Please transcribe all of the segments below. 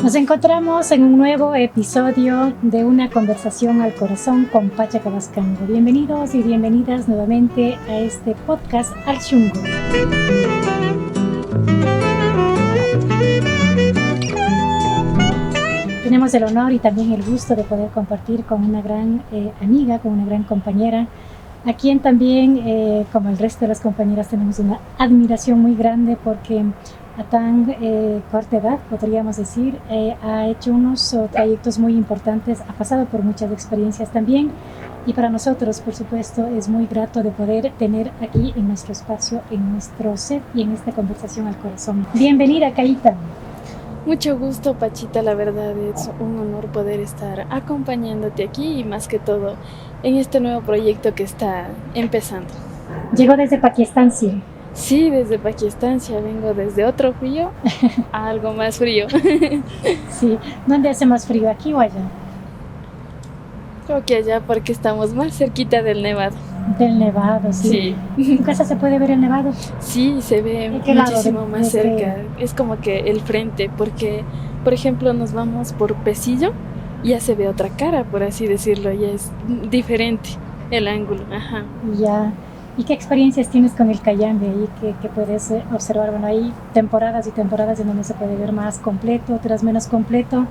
Nos encontramos en un nuevo episodio de Una Conversación al Corazón con Pacha Cabascango. Bienvenidos y bienvenidas nuevamente a este podcast Al Shungo. Tenemos el honor y también el gusto de poder compartir con una gran amiga, con una gran compañera, a quien también, como el resto de las compañeras, tenemos una admiración muy grande porque a tan corta edad, podríamos decir, ha hecho unos trayectos muy importantes, ha pasado por muchas experiencias también, y para nosotros, por supuesto, es muy grato de poder tener aquí en nuestro espacio, en nuestro set y en esta conversación al corazón. Bienvenida, Caíta. Mucho gusto, Pachita, la verdad es un honor poder estar acompañándote aquí y más que todo en este nuevo proyecto que está empezando. Llegó desde Paquistancia. Sí, desde Paquistancia, vengo desde otro frío a algo más frío. Sí, ¿dónde hace más frío, aquí o allá? Creo que allá porque estamos más cerquita del Nevado. Del Nevado, sí. ¿En tu casa se puede ver el Nevado? Sí, se ve muchísimo más cerca. Es como que el frente, porque, por ejemplo, nos vamos por Pesillo y ya se ve otra cara, por así decirlo, ya es diferente el ángulo. Ajá. Ya. ¿Y qué experiencias tienes con el Cayambe ahí que puedes observar? Bueno, hay temporadas y temporadas en donde se puede ver más completo, otras menos completo.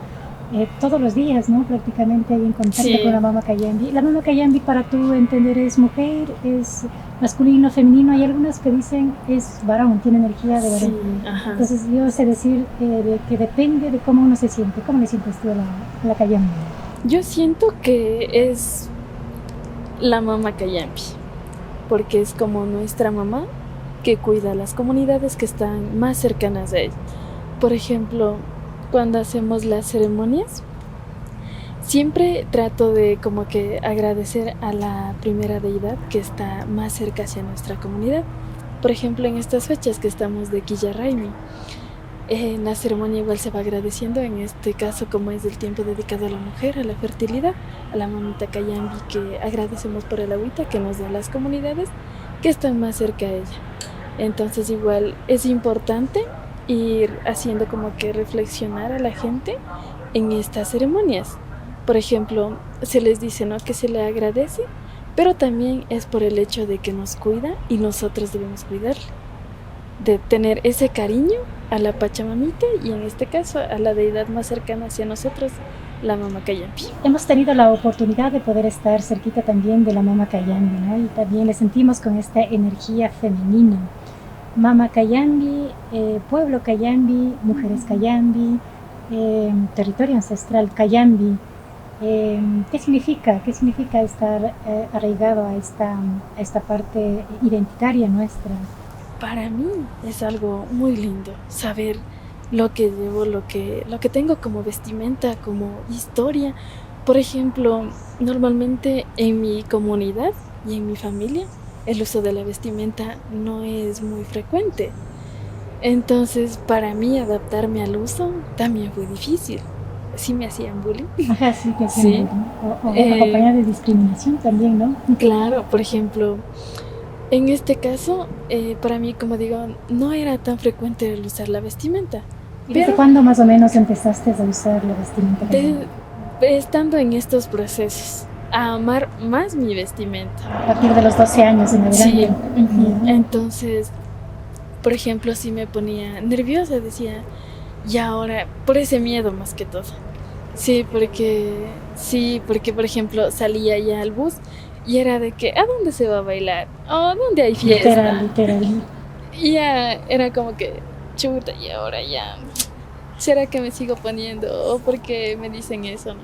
Todos los días, ¿no? Prácticamente hay en contacto con la Mama Cayambe. La Mama Cayambe, para tú entender, es mujer, es masculino, femenino. Hay algunas que dicen es varón, tiene energía de varón. Sí, ajá. Entonces yo sé decir que depende de cómo uno se siente. ¿Cómo le sientes tú a la Cayambe? Yo siento que es la Mama Cayambe, porque es como nuestra mamá que cuida a las comunidades que están más cercanas a ella. Por ejemplo, cuando hacemos las ceremonias, siempre trato de como que agradecer a la primera deidad que está más cerca hacia nuestra comunidad. Por ejemplo, en estas fechas que estamos de Quillarraimi, en la ceremonia igual se va agradeciendo, en este caso como es el tiempo dedicado a la mujer, a la fertilidad, a la mamita Cayambe, que agradecemos por el agüita que nos da las comunidades que están más cerca a ella. Entonces igual es importante ir haciendo como que reflexionar a la gente en estas ceremonias. Por ejemplo, se les dice, ¿no?, que se le agradece, pero también es por el hecho de que nos cuida y nosotros debemos cuidarle, de tener ese cariño a la Pachamamita y en este caso a la deidad más cercana hacia nosotros, la Mama Cayambe. Hemos tenido la oportunidad de poder estar cerquita también de la Mama Cayambe, ¿no? Y también le sentimos con esta energía femenina. Mama Cayambe, pueblo Cayambe, mujeres Cayambe, territorio ancestral Cayambe. ¿Qué significa? ¿Qué significa estar arraigado a esta parte identitaria nuestra? Para mí es algo muy lindo saber lo que llevo, lo que tengo como vestimenta, como historia. Por ejemplo, normalmente en mi comunidad y en mi familia el uso de la vestimenta no es muy frecuente. Entonces, para mí adaptarme al uso también fue difícil. Sí me hacían bullying. Ajá, sí, que hacían bullying. O acompañada de discriminación también, ¿no? Claro, por ejemplo, en este caso, para mí, como digo, no era tan frecuente el usar la vestimenta. ¿Y desde cuándo más o menos empezaste a usar la vestimenta? Estando en estos procesos, a amar más mi vestimenta. A partir de los 12 años en adelante. Sí. Uh-huh. Entonces, por ejemplo, si me ponía nerviosa, decía, y ahora, por ese miedo más que todo. Sí, porque por ejemplo, salía ya al bus y era de que, ¿a dónde se va a bailar? ¿O dónde hay fiesta? Literal. Y ya era como que, chuta, y ahora ya, ¿será que me sigo poniendo? ¿O por qué me dicen eso, no?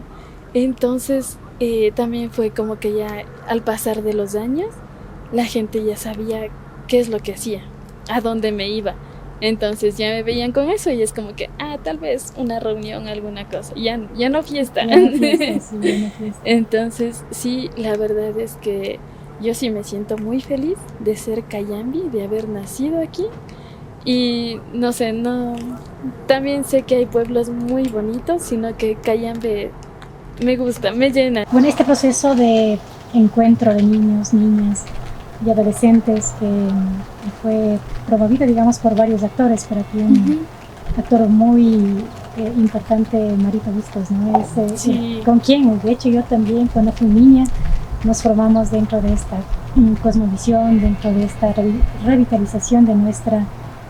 Entonces, también fue como que ya al pasar de los años, la gente ya sabía qué es lo que hacía, a dónde me iba. Entonces ya me veían con eso y es como que, tal vez una reunión, alguna cosa, ya no fiesta. Ya no fiesta. Entonces sí, la verdad es que yo sí me siento muy feliz de ser Cayambe, de haber nacido aquí. Y no sé, también sé que hay pueblos muy bonitos, sino que Cayambe me gusta, me llena. Bueno, este proceso de encuentro de niños, niñas, y adolescentes que fue promovido, digamos, por varios actores, pero aquí un actor muy importante, Marito Bustos, ¿no? Es, Sí. con quien, de hecho, yo también cuando fui niña nos formamos dentro de esta cosmovisión, dentro de esta revitalización de nuestra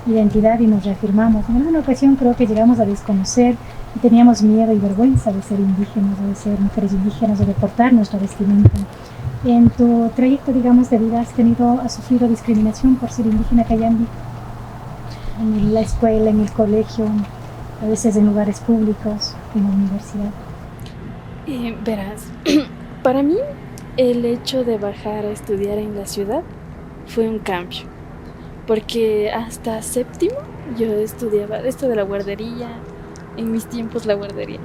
identidad y nos reafirmamos. En alguna ocasión creo que llegamos a desconocer y teníamos miedo y vergüenza de ser indígenas o de ser mujeres indígenas o de portar nuestra vestimenta. En tu trayecto, digamos, de vida, ¿has sufrido discriminación por ser indígena cayambi? En la escuela, en el colegio, a veces en lugares públicos, en la universidad. Verás, para mí el hecho de bajar a estudiar en la ciudad fue un cambio, porque hasta séptimo yo estudiaba esto de la guardería, en mis tiempos la guardería.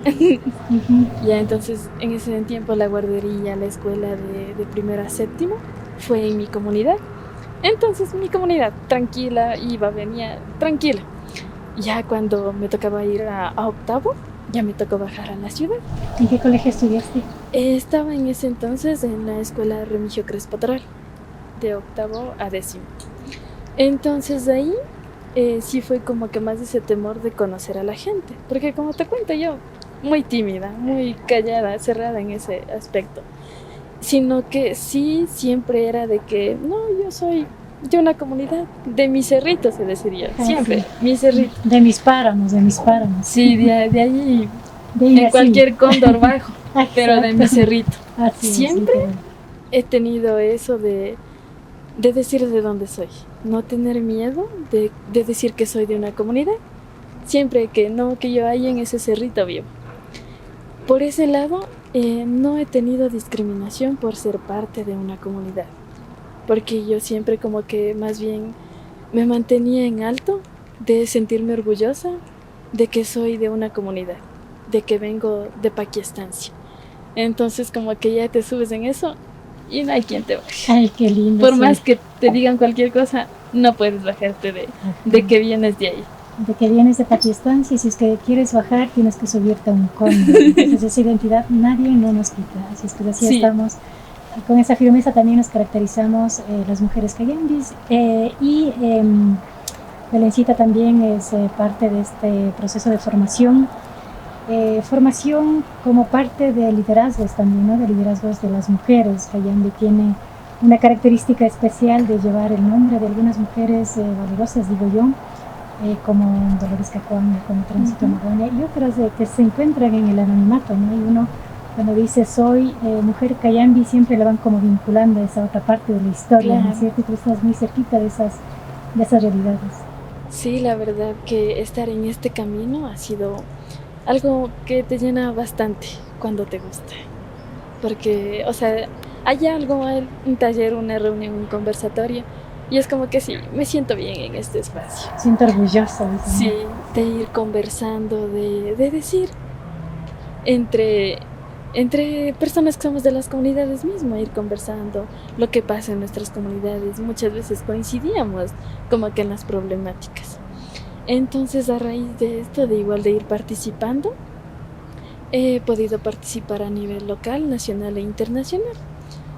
Ya, entonces en ese tiempo la guardería, la escuela de primero a séptimo fue en mi comunidad. Entonces mi comunidad tranquila, iba, venía tranquila. Ya cuando me tocaba ir a octavo, ya me tocó bajar a la ciudad. ¿En qué colegio estudiaste? Estaba en ese entonces en la escuela Remigio Crespo Toral, de octavo a décimo. Entonces de ahí sí fue como que más ese temor de conocer a la gente, porque como te cuento yo, muy tímida, muy callada, cerrada en ese aspecto, sino que sí siempre era de que no, yo soy de una comunidad, de mi cerrito se deciría, siempre, sí. mi cerrito. De mis páramos. Sí, de allí, de en cualquier cóndor bajo, pero de mi cerrito. Así siempre es, he tenido eso de decir de dónde soy, no tener miedo de decir que soy de una comunidad, siempre que yo haya en ese cerrito vivo. Por ese lado, no he tenido discriminación por ser parte de una comunidad, porque yo siempre como que más bien me mantenía en alto de sentirme orgullosa de que soy de una comunidad, de que vengo de Paquiestancia. Entonces como que ya te subes en eso y no hay quien te baje. Ay, qué lindo. Por más que te digan cualquier cosa, no puedes bajarte de que vienes de ahí. De que vienes de Paquistancia y si es que quieres bajar tienes que subirte a un cóndor. Entonces esa identidad nadie no nos quita. Así es que así estamos. Con esa firmeza también nos caracterizamos las mujeres cayambis y Belencita también es parte de este proceso de formación. Formación como parte de liderazgos también, ¿no? De liderazgos de las mujeres. Cayambi tiene una característica especial de llevar el nombre de algunas mujeres valerosas, digo yo, como Dolores Cacuán, como Tránsito Magonia, y otras que se encuentran en el anonimato, ¿no? Y uno cuando dice soy mujer cayambi siempre la van como vinculando a esa otra parte de la historia, claro. ¿No es cierto? Y tú estás muy cerquita de esas realidades. Sí, la verdad que estar en este camino ha sido algo que te llena bastante cuando te gusta, porque, o sea, hay algo, un taller, una reunión, un conversatorio, y es como que sí, me siento bien en este espacio. Siento orgullosa. ¿No? Sí, de ir conversando, de decir entre personas que somos de las comunidades mismas, ir conversando lo que pasa en nuestras comunidades. Muchas veces coincidíamos como que en las problemáticas. Entonces, a raíz de esto, de ir participando, he podido participar a nivel local, nacional e internacional,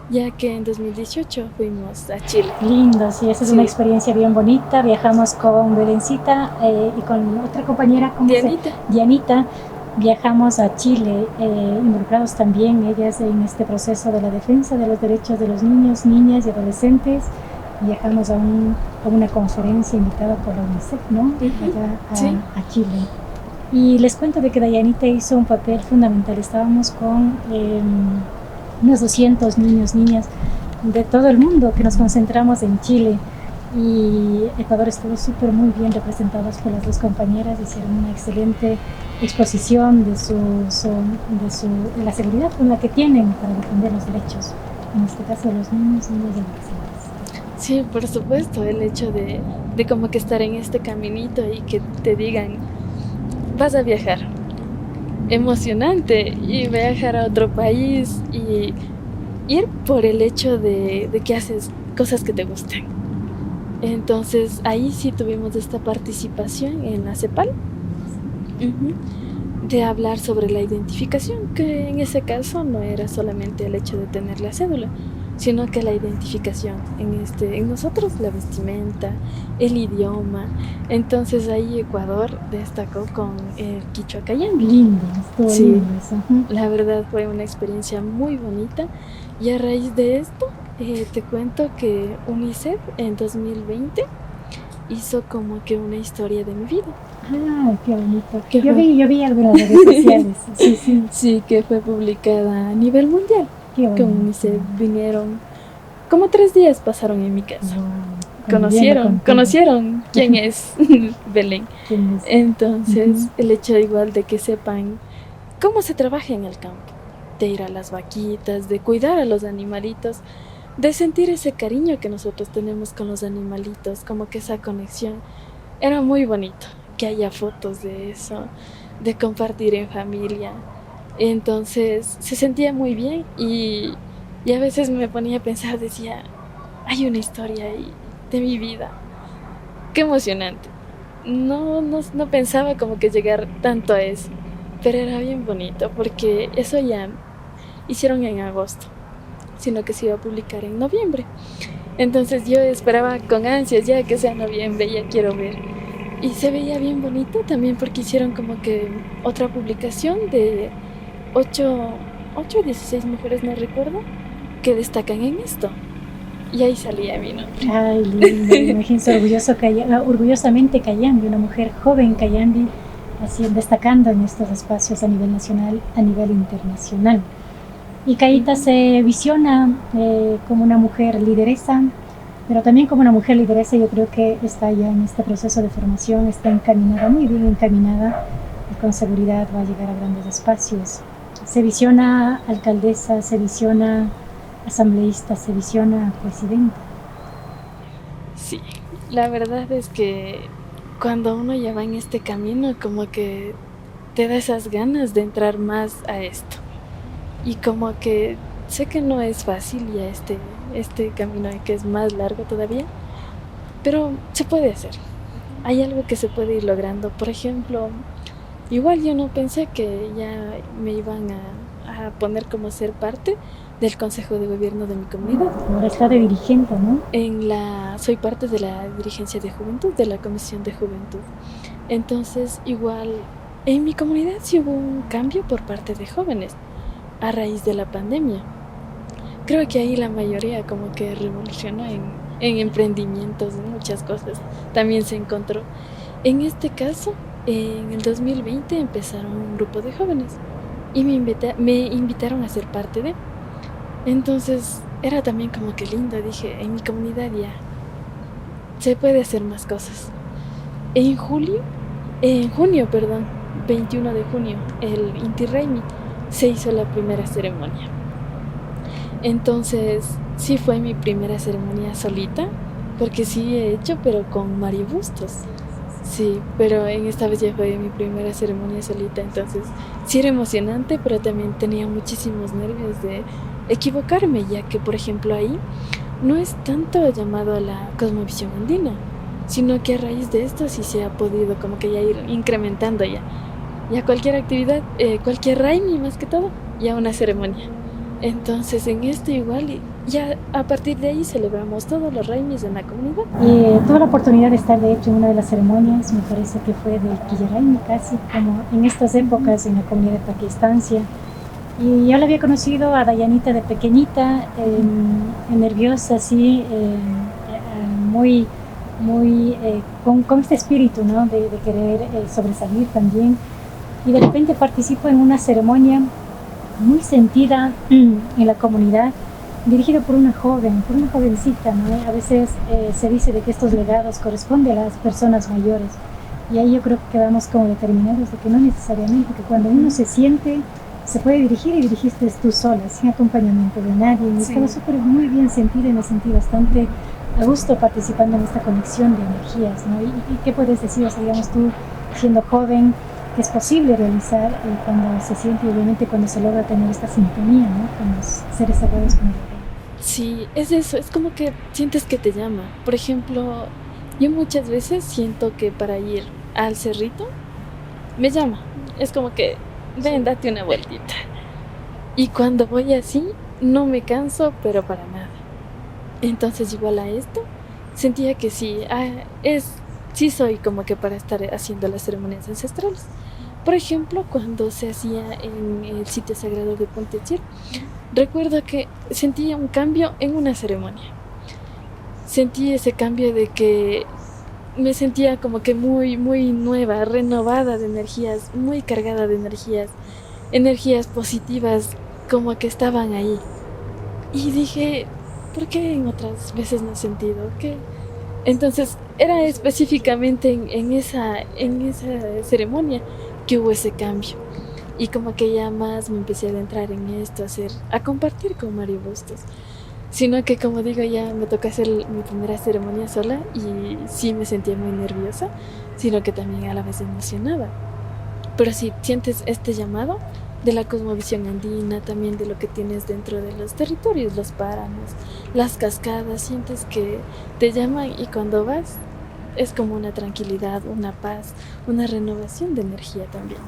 ya que en 2018 fuimos a Chile. Lindo, sí, esa es una experiencia bien bonita. Viajamos con Belencita y con otra compañera, Dianita. Viajamos a Chile, involucrados también ellas en este proceso de la defensa de los derechos de los niños, niñas y adolescentes. Viajamos a una conferencia invitada por la UNICEF, ¿no? Allá a Chile. Y les cuento de que Dayanita hizo un papel fundamental. Estábamos con unos 200 niños, niñas de todo el mundo que nos concentramos en Chile. Y Ecuador estuvo muy bien representados por las dos compañeras, hicieron una excelente exposición de la seguridad con la que tienen para defender los derechos, en este caso de los niños, niñas y adolescentes. Sí, por supuesto, el hecho de como que estar en este caminito y que te digan, vas a viajar, emocionante, y viajar a otro país y ir por el hecho de que haces cosas que te gustan. Entonces ahí sí tuvimos esta participación en la CEPAL, de hablar sobre la identificación, que en ese caso no era solamente el hecho de tener la cédula, sino que la identificación en nosotros, la vestimenta, el idioma. Entonces ahí Ecuador destacó con el Quichua Cayambi. Lindo, estuvo Sí, lindo eso. la verdad fue una experiencia muy bonita, y a raíz de esto te cuento que UNICEF en 2020 hizo como que una historia de mi vida. Ah, qué bonito. Yo vi algunas redes sociales. Sí. Sí, que fue publicada a nivel mundial. Qué bonito. Con UNICEF vinieron, como 3 días pasaron en mi casa. Wow. Conocieron quién es Belén. ¿Quién es? Entonces, el hecho igual de que sepan cómo se trabaja en el campo, de ir a las vaquitas, de cuidar a los animalitos, de sentir ese cariño que nosotros tenemos con los animalitos, como que esa conexión, era muy bonito. Que haya fotos de eso, de compartir en familia. Entonces se sentía muy bien, y a veces me ponía a pensar, decía, hay una historia ahí de mi vida. Qué emocionante. No pensaba como que llegar tanto a eso, pero era bien bonito porque eso ya hicieron en agosto, sino que se iba a publicar en noviembre. Entonces yo esperaba con ansias ya que sea noviembre, ya quiero ver. Y se veía bien bonito también porque hicieron como que otra publicación de 8 o 16 mujeres, no recuerdo, que destacan en esto. Y ahí salía mi nombre. Ay, lindo. Imagínense orgullosamente Cayambi, una mujer joven Cayambi, así destacando en estos espacios a nivel nacional, a nivel internacional. Y Caíta se visiona como una mujer lideresa, pero también como una mujer lideresa. Yo creo que está ya en este proceso de formación, está encaminada, muy bien encaminada, y con seguridad va a llegar a grandes espacios. Se visiona alcaldesa, se visiona asambleísta, se visiona presidenta. Sí, la verdad es que cuando uno ya va en este camino, como que te da esas ganas de entrar más a esto. Y como que sé que no es fácil ya este camino, que es más largo todavía, pero se puede hacer. Hay algo que se puede ir logrando. Por ejemplo, igual yo no pensé que ya me iban a poner como ser parte del Consejo de Gobierno de mi comunidad. Ahora está de dirigente, ¿no? Soy parte de la dirigencia de juventud, de la comisión de juventud. Entonces, igual, en mi comunidad sí hubo un cambio por parte de jóvenes a raíz de la pandemia. Creo que ahí la mayoría como que revolucionó en emprendimientos, en muchas cosas. También se encontró. En este caso, en el 2020 empezaron un grupo de jóvenes y me invitaron a ser parte de. Entonces era también como que lindo, dije, en mi comunidad ya se puede hacer más cosas. En junio, 21 de junio, el Inti Raymi se hizo la primera ceremonia. Entonces sí fue mi primera ceremonia solita, porque sí he hecho, pero con Mario Bustos. Sí, pero en esta vez ya fue mi primera ceremonia solita, entonces sí era emocionante, pero también tenía muchísimos nervios de equivocarme, ya que, por ejemplo, ahí no es tanto llamado a la cosmovisión andina, sino que a raíz de esto sí se ha podido como que ya ir incrementando ya cualquier actividad, cualquier Raimi más que todo, ya una ceremonia. Entonces en esto igual, ya a partir de ahí celebramos todos los Raimis en la comunidad. Tuve la oportunidad de estar de hecho en una de las ceremonias, me parece que fue del Quillaraimi, casi como en estas épocas en la comunidad de Paquistancia. Y yo la había conocido a Dayanita de pequeñita, nerviosa así, con este espíritu, ¿no? de querer sobresalir también. Y de repente participo en una ceremonia muy sentida en la comunidad, dirigida por una jovencita, ¿no? A veces se dice de que estos legados corresponden a las personas mayores, y ahí yo creo que quedamos como determinados de que no necesariamente, que cuando uno se siente, se puede dirigir, y dirigiste tú sola, sin acompañamiento de nadie. Y estaba muy bien sentida, y me sentí bastante a gusto participando en esta conexión de energías, ¿no? ¿Y qué puedes decir, o sea, digamos, tú siendo joven, que es posible realizar cuando se siente, y obviamente cuando se logra tener esta sintonía, ¿no? Con los seres sagrados con el rey? Sí, es eso, es como que sientes que te llama. Por ejemplo, yo muchas veces siento que para ir al cerrito me llama, es como que ven, date una vueltita. Y cuando voy así, no me canso, pero para nada. Entonces igual a esto, sentía que sí, sí soy como que para estar haciendo las ceremonias ancestrales. Por ejemplo, cuando se hacía en el sitio sagrado de Pontetier, recuerdo que sentía un cambio en una ceremonia. Sentí ese cambio de que me sentía como que muy, muy nueva, renovada de energías, muy cargada de energías positivas, como que estaban ahí. Y dije, ¿por qué en otras veces no he sentido? ¿Qué? Entonces era específicamente en esa ceremonia que hubo ese cambio. Y como que ya más me empecé a adentrar en esto, a compartir con Mario Bustos. Sino que, como digo, ya me tocó hacer mi primera ceremonia sola y sí me sentía muy nerviosa, sino que también a la vez emocionada. Pero si sientes este llamado de la cosmovisión andina, también de lo que tienes dentro de los territorios, los páramos, las cascadas, sientes que te llaman y cuando vas es como una tranquilidad, una paz, una renovación de energía también.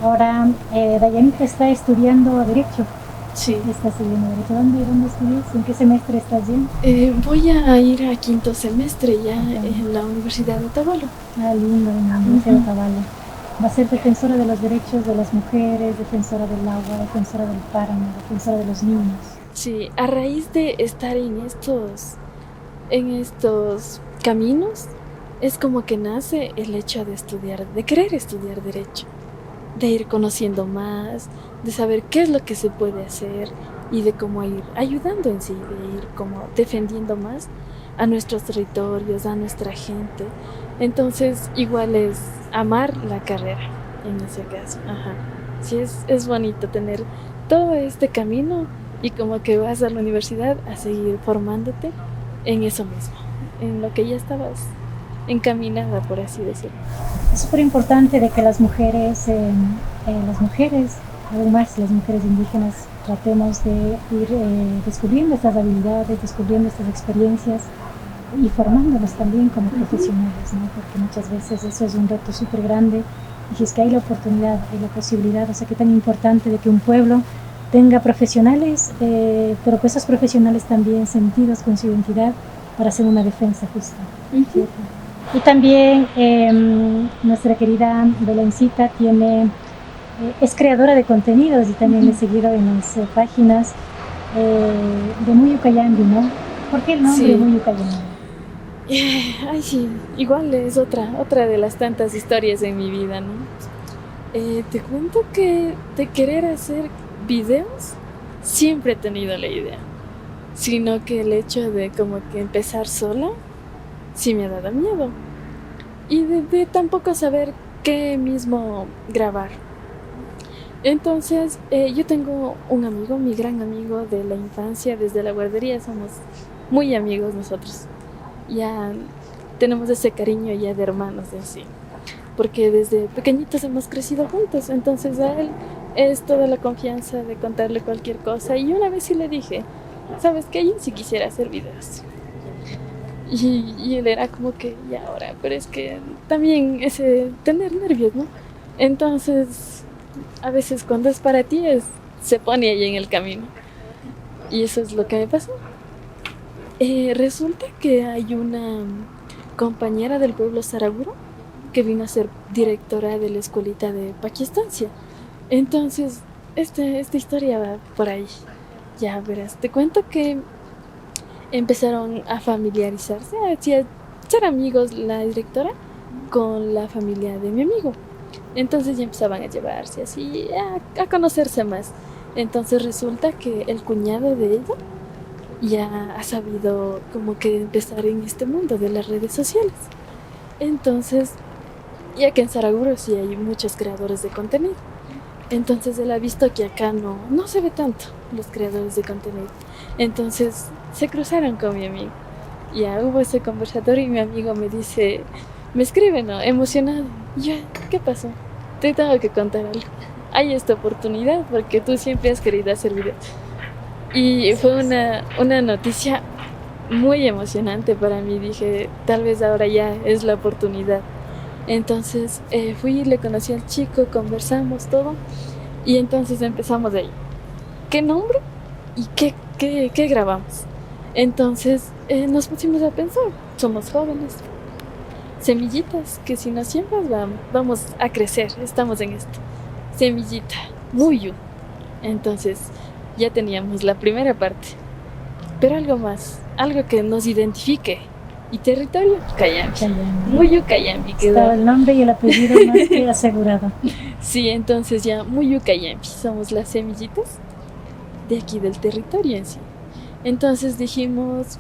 Ahora, Dayanita está estudiando Derecho. Sí. Está estudiando Derecho. ¿Dónde estudias? ¿En qué semestre estás ya? Voy a ir a quinto semestre ya en la Universidad de Otavalo. Ah, lindo, en la Universidad de Otavalo. Va a ser defensora de los derechos de las mujeres, defensora del agua, defensora del páramo, defensora de los niños. Sí, a raíz de estar en estos caminos, es como que nace el hecho de estudiar, de querer estudiar Derecho, de ir conociendo más, de saber qué es lo que se puede hacer y de cómo ir ayudando en sí, de ir como defendiendo más a nuestros territorios, a nuestra gente. Entonces igual es amar la carrera en ese caso. Ajá. Sí, es bonito tener todo este camino y como que vas a la universidad a seguir formándote en eso mismo, en lo que ya estabas encaminada, por así decirlo. Es súper importante de que las mujeres, además las mujeres indígenas, tratemos de ir descubriendo estas habilidades, descubriendo estas experiencias y formándonos también como profesionales, ¿no? Porque muchas veces eso es un reto súper grande y si es que hay la oportunidad, hay la posibilidad, o sea, que tan importante de que un pueblo tenga profesionales, pero que esos profesionales también sentidos con su identidad para hacer una defensa justa. ¿Cierto? Y también nuestra querida Belencita es creadora de contenidos y también he seguido en las páginas de Muyucayambi, ¿no? ¿Por qué el nombre Muyucayambi? Ay, sí, igual es otra de las tantas historias en mi vida, ¿no? Te cuento que de querer hacer videos siempre he tenido la idea, sino que el hecho de como que empezar sola sí me ha dado miedo y de tampoco saber qué mismo grabar. Entonces yo tengo un amigo, mi gran amigo de la infancia, desde la guardería somos muy amigos nosotros, ya tenemos ese cariño ya de hermanos en sí, porque desde pequeñitos hemos crecido juntos, entonces a él es toda la confianza de contarle cualquier cosa. Y una vez sí le dije, ¿sabes qué? Yo sí quisiera hacer videos. Y él era como que, y ahora, pero es que también ese tener nervios, ¿no? Entonces, a veces cuando es para ti, se pone ahí en el camino. Y eso es lo que me pasó. Resulta que hay una compañera del pueblo Saraguro que vino a ser directora de la escuelita de Paquistancia. Entonces, esta historia va por ahí. Ya verás, te cuento que empezaron a familiarizarse, a ser amigos la directora con la familia de mi amigo. Entonces ya empezaban a llevarse así, a conocerse más. Entonces resulta que el cuñado de ella ya ha sabido como que empezar en este mundo de las redes sociales. Entonces, ya que en Saraguro sí hay muchos creadores de contenido. Entonces él ha visto que acá no se ve tanto los creadores de contenido. Entonces se cruzaron con mi amigo. Ya hubo ese conversatorio y mi amigo me dice, me escribe, ¿no? Emocionado. Y yo, ¿qué pasó? Te tengo que contar algo. Hay esta oportunidad porque tú siempre has querido hacer videos. Y fue una noticia muy emocionante para mí. Dije, tal vez ahora ya es la oportunidad. Entonces fui, le conocí al chico, conversamos todo y entonces empezamos de ahí. ¿qué nombre y qué grabamos? Entonces nos pusimos a pensar, somos jóvenes, semillitas, que si nos siembras vamos a crecer, estamos en esto. Semillita, Muyu. Entonces ya teníamos la primera parte, pero algo más, algo que nos identifique. Y territorio, Cayambi. Muyu Cayambi quedó. Estaba el nombre y el apellido más que asegurado. Sí, entonces ya Muyu Cayambi, somos las semillitas de aquí del territorio en sí. Entonces dijimos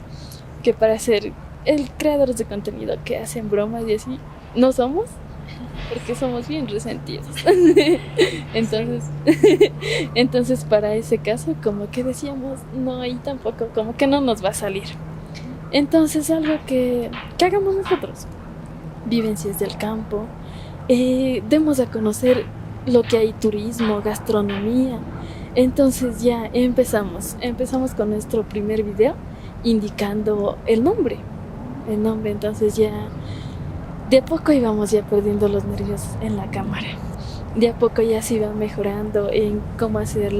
que para ser el creadores de contenido que hacen bromas y así, no somos, porque somos bien resentidos. Entonces para ese caso como que decíamos, no, y tampoco, como que no nos va a salir. Entonces algo que hagamos nosotros, vivencias del campo, demos a conocer lo que hay, turismo, gastronomía. Entonces ya empezamos con nuestro primer video indicando el nombre, entonces ya de a poco íbamos ya perdiendo los nervios en la cámara. De a poco ya se iba mejorando en cómo hacer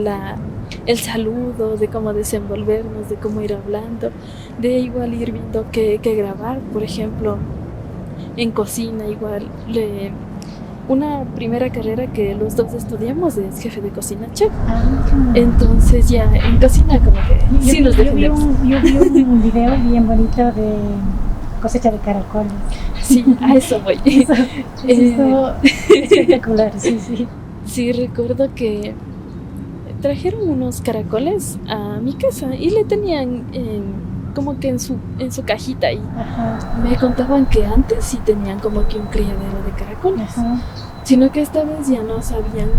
el saludo, de cómo desenvolvernos, de cómo ir hablando, de igual ir viendo qué grabar. Por ejemplo, en cocina igual, una primera carrera que los dos estudiamos es jefe de cocina chef. Entonces ya en cocina como que sí nos defendemos. Yo vi un video bien bonito de cosecha de caracoles. Sí, a eso voy. Eso estuvo espectacular, sí. Sí, recuerdo que trajeron unos caracoles a mi casa y le tenían como que en su cajita ahí. Ajá. Me contaban que antes sí tenían como que un criadero de caracoles. Ajá. Sino que esta vez ya no sabían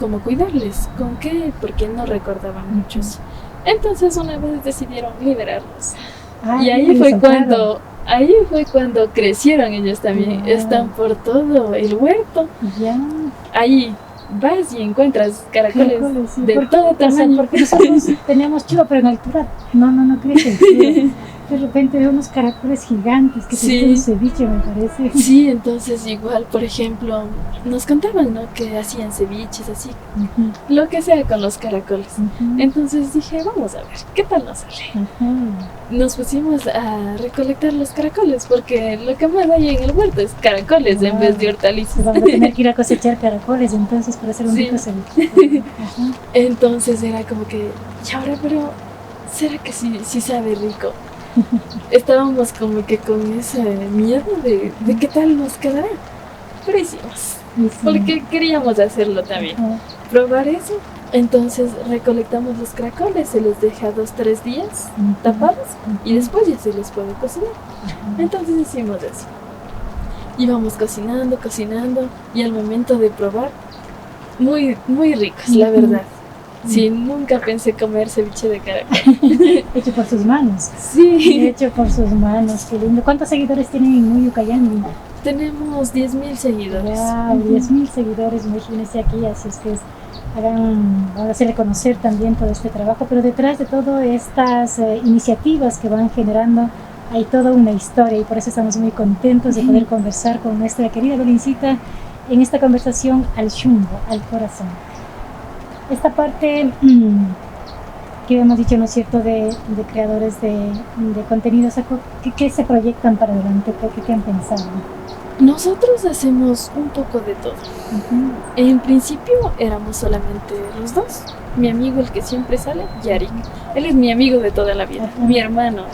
cómo cuidarles, con qué, porque no recordaban muchos. Entonces una vez decidieron liberarlos. Y ahí fue cuando crecieron ellos también. Yeah. Están por todo el huerto. Yeah. Ahí vas y encuentras caracoles sí. De todo tamaño. Porque nosotros teníamos chivo, pero en altura no crecen. De repente veo unos caracoles gigantes que sí. Se un ceviche, me parece. Sí, entonces igual, por ejemplo, nos contaban, ¿no? Que hacían ceviches, así, lo que sea con los caracoles. Entonces dije, vamos a ver, ¿qué tal nos sale? Nos pusimos a recolectar los caracoles, porque lo que más hay en el huerto es caracoles en vez de hortalizas. Vamos a tener que ir a cosechar caracoles entonces para hacer un rico ceviche. Entonces era como que, y ahora, pero, ¿será que sí sabe rico? Estábamos como que con ese miedo de qué tal nos quedará, pero hicimos, porque queríamos hacerlo también, probar eso. Entonces recolectamos los caracoles, se les deja 2-3 días tapados y después ya se les puede cocinar. Entonces hicimos eso, íbamos cocinando y al momento de probar, muy, muy ricos, la verdad. Sí, nunca pensé comer ceviche de caracol. Hecho por sus manos. Sí. Hecho por sus manos, qué lindo. ¿Cuántos seguidores tienen en Muyu Cayambi? Tenemos 10,000 seguidores. Wow, 10,000 seguidores, imagínense aquí, así es que van a hacerle conocer también todo este trabajo, pero detrás de todas estas iniciativas que van generando hay toda una historia y por eso estamos muy contentos de poder conversar con nuestra querida Belincita en esta conversación al chumbo, al corazón. Esta parte que hemos dicho, ¿no es cierto?, de creadores de contenidos, ¿qué se proyectan para adelante? ¿Qué han pensado? Nosotros hacemos un poco de todo. En principio éramos solamente los dos. Mi amigo, el que siempre sale, Yarik. Él es mi amigo de toda la vida, mi hermano.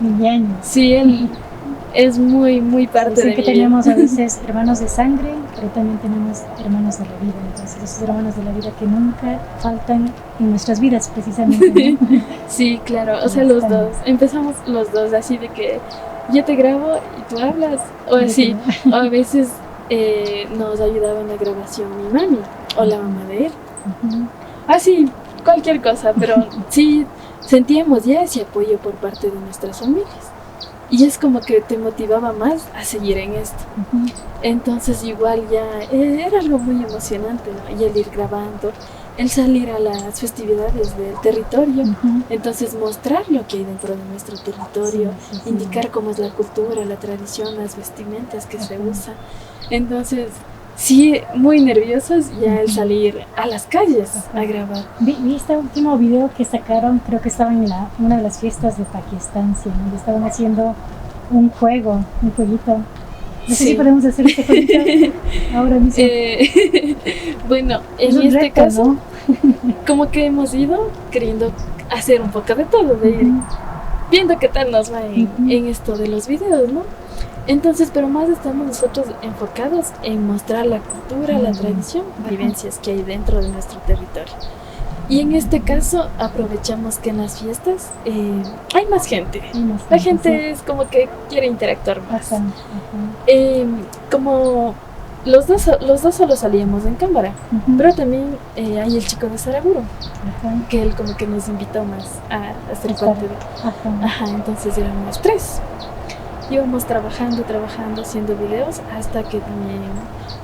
Mi año. Sí, él es muy, muy parte de mí. Que tenemos a veces hermanos de sangre, pero también tenemos hermanos de la vida. Entonces, esos hermanos de la vida que nunca faltan en nuestras vidas, precisamente, ¿no? Sí, claro. O sea, los dos. Empezamos los dos así de que yo te grabo y tú hablas. O así. O a veces nos ayudaba en la grabación mi mami o la mamá de él. Así, cualquier cosa. Pero sí sentíamos ya ese apoyo por parte de nuestras familias. Y es como que te motivaba más a seguir en esto. Entonces igual ya era algo muy emocionante, ¿no? Y el ir grabando, el salir a las festividades del territorio, entonces mostrar lo que hay dentro de nuestro territorio, indicar cómo es la cultura, la tradición, las vestimentas que se usan. Entonces Sí, muy nerviosos ya al salir a las calles a grabar. Vi este último video que sacaron, creo que estaban en una de las fiestas de Pakistán, ¿sí? Donde estaban haciendo un jueguito. No sé si podemos hacer este jueguito ahora mismo. Bueno, Es en un este reto, caso, ¿no? como que hemos ido queriendo hacer un poco de todo, de ir viendo qué tal nos va en esto de los videos, ¿no? Entonces, pero más estamos nosotros enfocados en mostrar la cultura, la tradición, vivencias que hay dentro de nuestro territorio. Y en este caso aprovechamos que en las fiestas hay más gente. La gente es como que quiere interactuar más. Como los dos solo salíamos en cámara, pero también hay el chico de Saraguro, que él como que nos invitó más a ser parte de... entonces éramos 3. Íbamos trabajando, haciendo videos hasta que también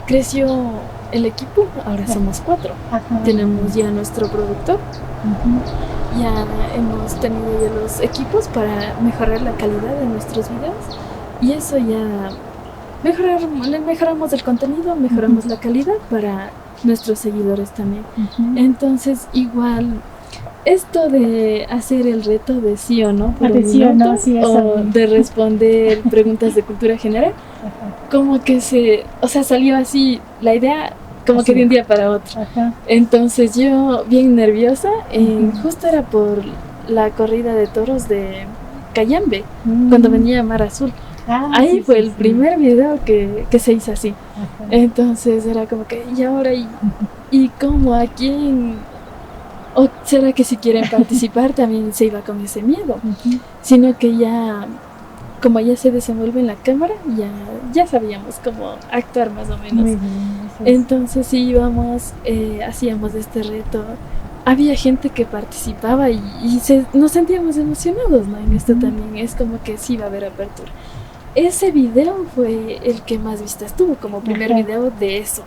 creció el equipo. Ahora somos 4. Tenemos ya nuestro productor. Ya hemos tenido ya los equipos para mejorar la calidad de nuestros videos. Y eso ya mejoramos el contenido, mejoramos la calidad para nuestros seguidores también. Entonces igual... Esto de hacer el reto de sí o no por un minuto, o de responder preguntas de cultura general, como que salió así la idea como que de un día para otro. Entonces yo bien nerviosa, justo era por la corrida de toros de Cayambe, cuando venía Mar Azul. Ahí fue el primer video que se hizo así. Entonces era como que, ¿y ahora? ¿Y cómo? ¿A quién? ¿O será que si quieren participar también se iba con ese miedo? Sino que ya, como ya se desenvuelve en la cámara, ya sabíamos cómo actuar más o menos. Muy bien, entonces sí íbamos, hacíamos este reto. Había gente que participaba y nos sentíamos emocionados, ¿no? En esto también es como que sí va a haber apertura. Ese video fue el que más vistas tuvo como primer video de eso.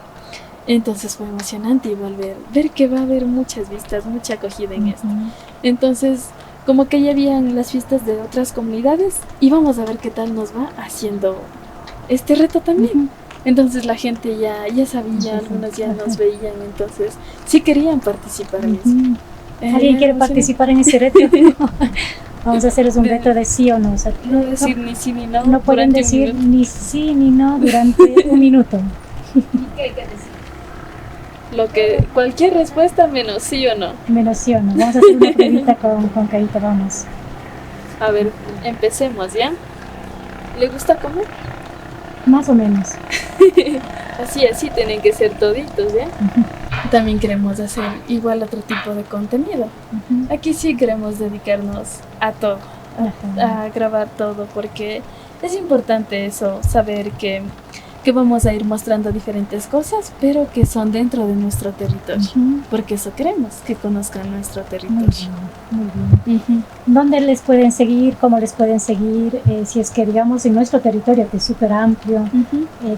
Entonces fue emocionante igual ver que va a haber muchas vistas, mucha acogida en esto. Entonces, como que ya habían las fiestas de otras comunidades y vamos a ver qué tal nos va haciendo este reto también. Entonces la gente ya sabía, algunos ya nos veían, entonces sí querían participar mismo. ¿Alguien quiere participar en ese reto? Vamos a hacerles un reto de sí o no. O sea, no decir ni sí ni no. No pueden decir ni sí ni no durante un minuto. ¿Qué hay que decir? Cualquier respuesta menos sí o no. Menos sí o no. Vamos a hacer una pruebita con Caíta, vamos. A ver, empecemos, ¿ya? ¿Le gusta comer? Más o menos. Así tienen que ser toditos, ¿ya? También queremos hacer igual otro tipo de contenido. Aquí sí queremos dedicarnos a todo, a grabar todo, porque es importante eso, saber que vamos a ir mostrando diferentes cosas, pero que son dentro de nuestro territorio, porque eso queremos, que conozcan nuestro territorio. Muy bien. ¿Dónde les pueden seguir? ¿Cómo les pueden seguir? Si es que, digamos, en nuestro territorio, que es súper amplio,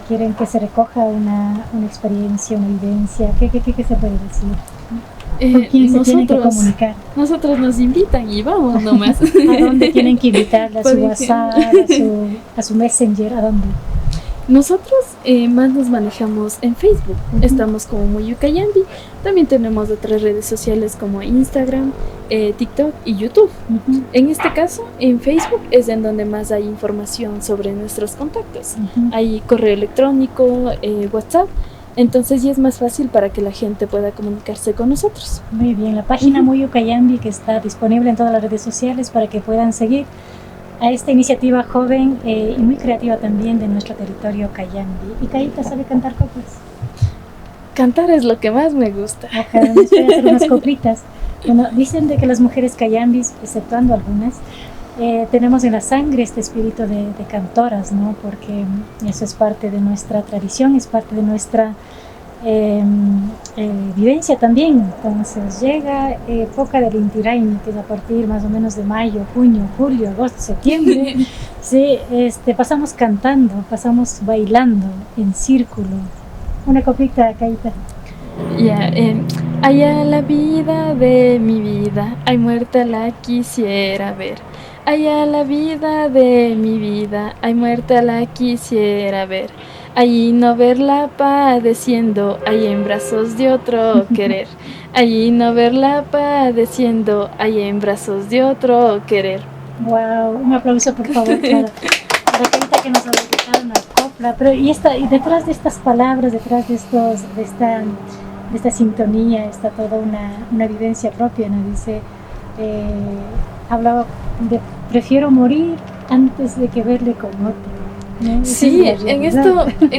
quieren que se recoja una experiencia, una vivencia, ¿qué se puede decir? ¿Con quién se tienen que comunicar? Nosotros nos invitan y vamos nomás. ¿A dónde tienen que invitarle? ¿A su WhatsApp? ¿A su Messenger? ¿A dónde? Nosotros más nos manejamos en Facebook. Estamos como Muyu Cayambi. También tenemos otras redes sociales como Instagram, TikTok y YouTube. En este caso, en Facebook es en donde más hay información sobre nuestros contactos. Hay correo electrónico, WhatsApp. Entonces ya es más fácil para que la gente pueda comunicarse con nosotros. Muy bien, la página Muyu Cayambi, que está disponible en todas las redes sociales para que puedan seguir a esta iniciativa joven y muy creativa también de nuestro territorio Cayambi. ¿Y Caíta sabe cantar coplas? Cantar es lo que más me gusta. Nos voy a hacer unas coplitas. Bueno, dicen de que las mujeres cayambis, exceptuando algunas, tenemos en la sangre este espíritu de cantoras, ¿no? Porque eso es parte de nuestra tradición, es parte de nuestra vivencia también. Entonces llega época del Inti Raymi, que es a partir más o menos de mayo, junio, julio, agosto, septiembre. Sí, pasamos cantando, pasamos bailando en círculo. Una copita, Caíta. Allá la vida de mi vida, ay muerta la quisiera ver. Allá la vida de mi vida, ay muerta la quisiera ver. Allí no verla padeciendo, ahí en brazos de otro querer. Allí no verla padeciendo, ahí en brazos de otro querer. Wow, un aplauso por favor para Keita que nos ha dedicado una copla. Pero y detrás de estas palabras, detrás de esta sintonía está toda una vivencia propia, ¿no? Dice, hablaba de prefiero morir antes de que verle con otro, ¿no? Sí, en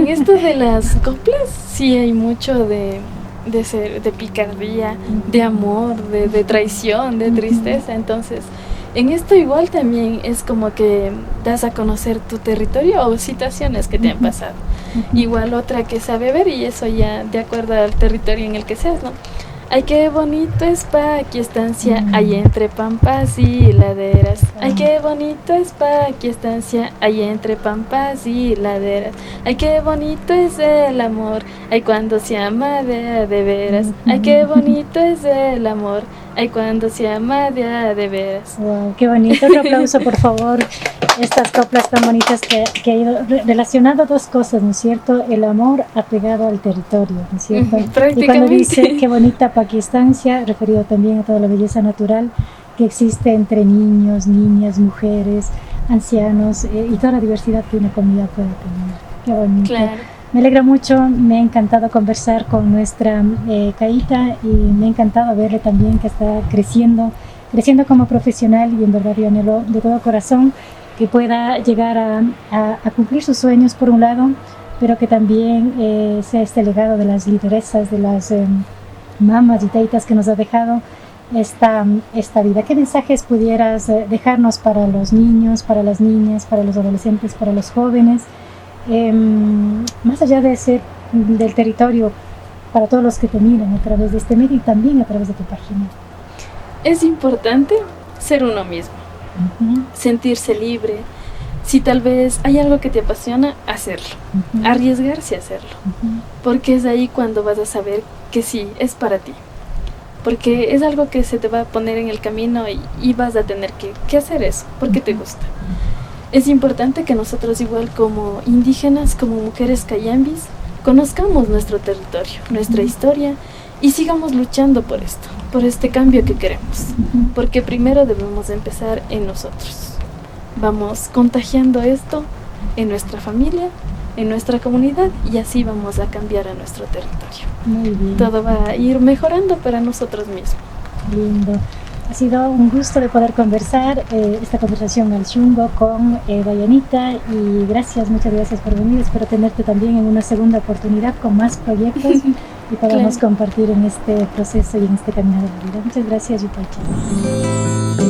esto de las coplas sí hay mucho de picardía, de amor, de traición, de tristeza. Entonces, en esto igual también es como que das a conocer tu territorio o situaciones que te han pasado. Igual otra que sabe ver, y eso ya de acuerdo al territorio en el que seas, ¿no? Ay, qué bonito es pa' aquí estancia, ahí entre pampas y laderas. Ay, qué bonito es pa' aquí estancia, ahí entre pampas y laderas. Ay, qué bonito es el amor, ay, cuando se ama de veras. Ay, qué bonito es el amor, ay, cuando se ama de veras. Wow, qué bonito. Otro aplauso, por favor. Estas coplas tan bonitas que ha ido relacionando dos cosas, ¿no es cierto? El amor apegado al territorio, ¿no es cierto? Y cuando dice qué bonita paquistancia, referido también a toda la belleza natural que existe entre niños, niñas, mujeres, ancianos y toda la diversidad que una comunidad puede tener. Qué bonito. Claro. Me alegra mucho, me ha encantado conversar con nuestra Keita y me ha encantado verle también que está creciendo como profesional, y en verdad yo anhelo de todo corazón que pueda llegar a cumplir sus sueños por un lado, pero que también sea este legado de las lideresas, de las mamas y teitas que nos ha dejado esta vida. ¿Qué mensajes pudieras dejarnos para los niños, para las niñas, para los adolescentes, para los jóvenes, más allá de ser del territorio, para todos los que te miran a través de este medio y también a través de tu página? Es importante ser uno mismo, sentirse libre. Si tal vez hay algo que te apasiona, hacerlo, arriesgarse a hacerlo, porque es ahí cuando vas a saber que sí, es para ti, porque es algo que se te va a poner en el camino y vas a tener que hacer eso, porque te gusta. Es importante que nosotros, igual como indígenas, como mujeres cayambis, conozcamos nuestro territorio, nuestra historia, y sigamos luchando por esto, por este cambio que queremos, porque primero debemos empezar en nosotros. Vamos contagiando esto en nuestra familia, en nuestra comunidad, y así vamos a cambiar a nuestro territorio. Muy bien. Todo va a ir mejorando para nosotros mismos. Lindo. Ha sido un gusto de poder conversar esta conversación al chungo con Dayanita, y muchas gracias por venir. Espero tenerte también en una segunda oportunidad con más proyectos y podamos compartir en este proceso y en este camino de la vida. Muchas gracias, Yupachi.